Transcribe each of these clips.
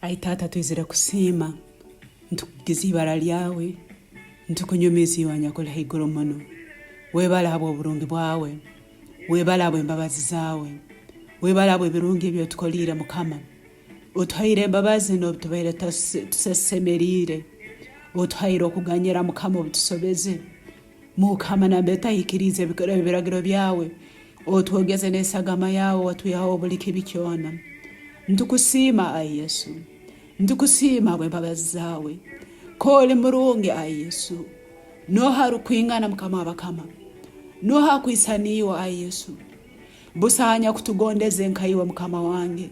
Ai Taata, twizire kusiima nokukugiza ibaralye nokunyumiza iwanyakula haiguru muno. Webala abo oburungi bwawe, webala abo embabazi zawe, webala abo ebirungi ebyo tukolire Mukama. Otuhaire embabazi n'obutubaire tusesemerire, otuhaire okuganyira Mukama obutusobeze. Mukama nambe tahikirize ebiragiro byawe, otwogeze n'esagama yawe watuyaho buli kibi kyona. Ntukusiima ai Yesu, ntukusiima embabazi zawe. Kole murungi ai Yesu, noha rukwingana Mukama wabakama, noha kwisaniwa ai Yesu. Busanya kutugondeze nkaiwa Mukama wange,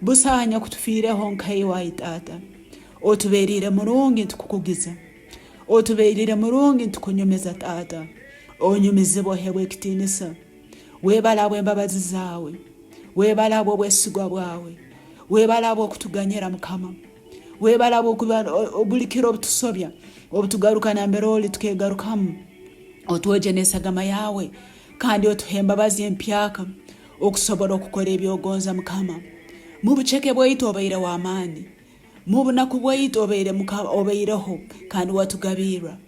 busanya kutufireho nkaiwa ai Taata. Otuberire murungi ntukukugiza, otuberire murungi ntukunyumiza Taata. Onyumize bohewe ekitinisa, webala abo embabazi zawe, webala abo obwesigwa bwawe, webala abo okutuganyira Mukama, webala abo obulikiro obutusobya obutugarukana mbere oli tukegarukamu. Otwoje n'esagama yawe kandi otuhe embabazi empyaka okusobola okukora ebyogonza Mukama. Mu buceke bwaitu obaire w'amaani, mu bunaku bwaitu obaireho kandi watugabira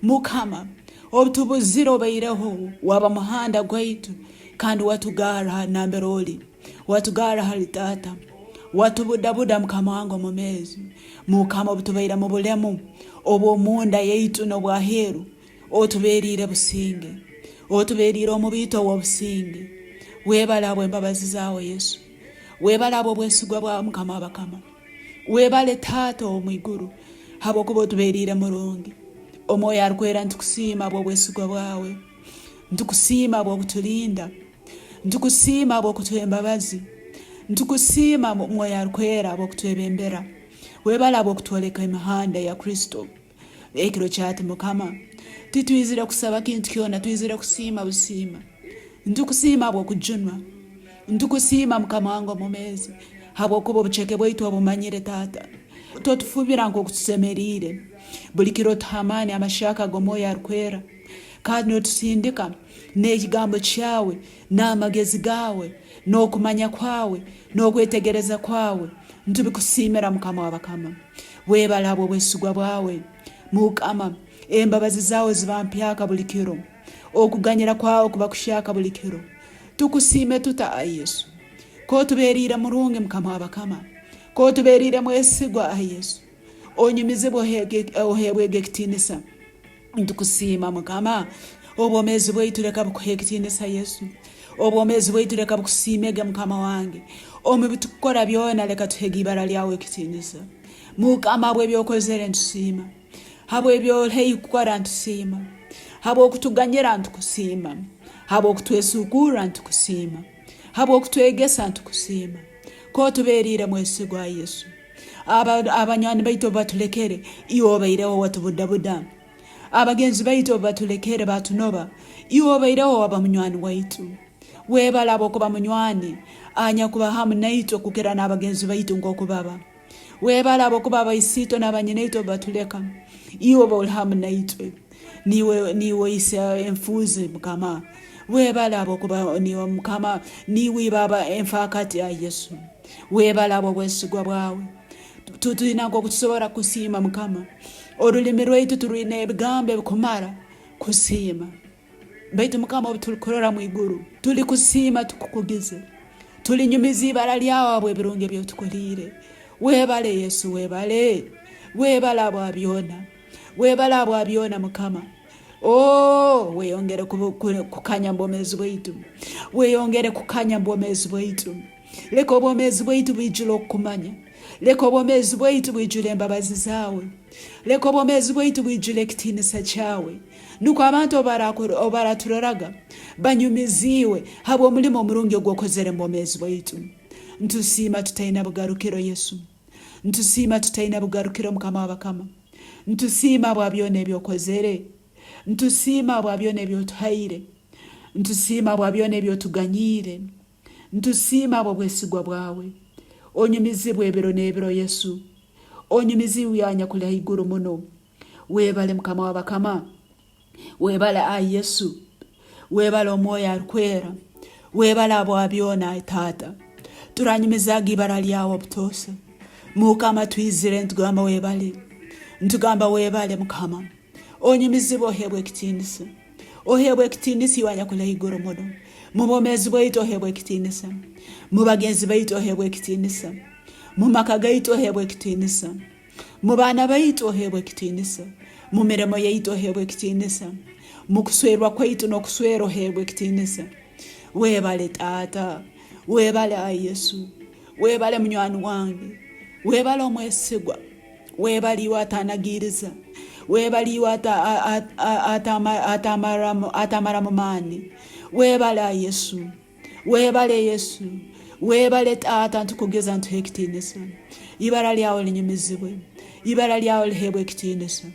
Mukama. Obutubuzire obaireho waba muhanda gwaitu kandi watugara nambere oli, watugara hali Taata, watubudabuda Mukama wangu mumezi. Mukama obutubaire mu bulemu obw'omunda yaitu n'obwaheru, otuberire businge, otuberire omubito w'obusinge. Webala abo embabazi zawe Yesu, webala abo obwesigwa bwawe Mukama wabakama, webale Taata omwiguru habwokuba otuberire murungi. Omwoyo arukwera ntukusiima abo obwesigwa bwawe, ntukusiima abo okutulinda, ntukusiima abo okutuha embabazi, ntukusiima mwoyo arukwera abo okutwebembera. Webala abo okutwoleka emihanda ya Kristo ekiro kyati Mukama. Titwizire kusaba kintu kyona, twizire kusiima busiima. Ntukusiima abo okujunwa, ntukusiima Mukama wangu mumezi habwokuba obuceke bwaitu obumanyire Taata. Totufubira nk'okutusemerire buli kiro tuhamani amashaka g'omwoyo arukwera kandi notusindika n'ekigambo kyawe n'amagezi gawe n'okumanya kwawe n'okwetegereza kwawe. Ntubikusiimira Mukama wabakama. Webala abo obwesigwa bwawe Mukama, embabazi zawe ziba mpyaka buli kiro, okuganyira kwawe kuba kushaka buli kiro. Tukusiime tuta ai Yesu, ko tuberire murungi Mukama wabakama, ko tuberire mwesigwa ai Yesu. Onyumize ohebwe ekitinisa. Ntukusiima Mukama, obwomezi bwaitu leka bukuhe ekitinisa Yesu, obwomezi bwaitu leka bukusiimege Mukama wange. Omu bitukukora byona leka tuhege ibaralye ekitinisa Mukama. Habwe byokozere ntusiima, habwe byohei kukora ntusiima, habwe okutuganyira ntukusiima, habwe okutwesukura ntukusiima, habwe okutwegesa ntukusiima. Ko tuberire mwesigwa Yesu. Abanywani baitu batulekere iwe obaireho watubudabuda, abagenzi baitu batulekere batunoba iwe obaireho waba munywani waitu. Webala abo kuba munywani anya kuba hamu naitu kukera n'abagenzi baitu nk'okubaba. Webala abo kuba abaisito n'abanyinaitu batuleka iwe oba hamu naitu, niwe isa enfuzi Mukama. Webala abo kuba niwe Mukama, niwe baba enfakati ya Yesu. Webala abo bwesigwa bwawe tutulina okutusobora kusiima Mukama. Olulimi lwaitu tulina ebigambo ebikumara kusiima baitu Mukama obutulukorora mwiguru tuli kusiima tukukugize, tulinyumiza ibaralye abo ebirungi byotukolire. Webale Yesu, webale, webala abo abyona, webala abo abyona Mukama. Weyongere kukanya mbomezi bwaitu, weyongere kukanya mbomezi bwaitu. Leka obwomezi bwaitu bwijule okumanya, leka obwomezi bwaitu bwijule embabazi zawe, leka obwomezi bwaitu bwijule ekitinisa kyawe. Nuko abantu obaratularaga banyumiziwe habwe omulimo omurungi ogwokozere mbomezi bwaitu. Ntusiima tutaina bugarukiro Yesu, ntusiima tutaina bugarukiro Mukama wabakama. Ntusiima abo abyona ebyokozere, ntusiima abo abyona ebyotuhaire, ntusiima abo abyona ebyotuganyire, ntusiima abo bwesigwa bwawe. Onyumizibwe ebiro n'ebiro Yesu, onyumizibwe yanyakula haiguru muno. Webale Mukama wabakama, webale ai Yesu, webale omwoyo arukwera, webale abo abyona ai Taata. Turanyumizaga ibaralye obutose, Mukama twizire ntugamba webale. Ntugamba webale Mukama. Onyumizibwa ohebwe ekitiinisa. Ohebwe ekitiinisa iwanyakula igoro mono. Mu bomezi bwaitu ohebwe ekitiinisa. Mu bagenzi baitu ohebwe ekitiinisa. Mu maka gaitu ohebwe ekitiinisa. Mu baana baitu ohebwe ekitiinisa. Mu mirimo yaitu ohebwe ekitiinisa. Mu kuswerwa kwaitu n'okuswera ohebwe ekitiinisa. Webale Taata. Webale Yesu. Webale munywani wange. Webale omwesigwa. Webale iwe atanagiriza. Webale iwe atamara mu maani. Webale Yesu. Webale Yesu. Webale Taata ntukugiza ntuhe ekitiinisa. Ibara lyawe linyumizibwe. Ibara lyawe lihebwe ekitiinisa.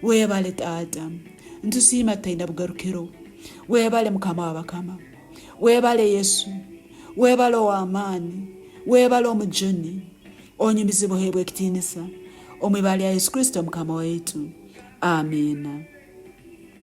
Webale Taata. Ntusiima taina bugarukiro. Webale Mukama w'abakama. Webale Yesu. Webale ow'amaani. Webale omujuni. Onyumizibwe ohebwe ekitiinisa. Omwibali ya Yesu Kristo Mukama waitu. Amina.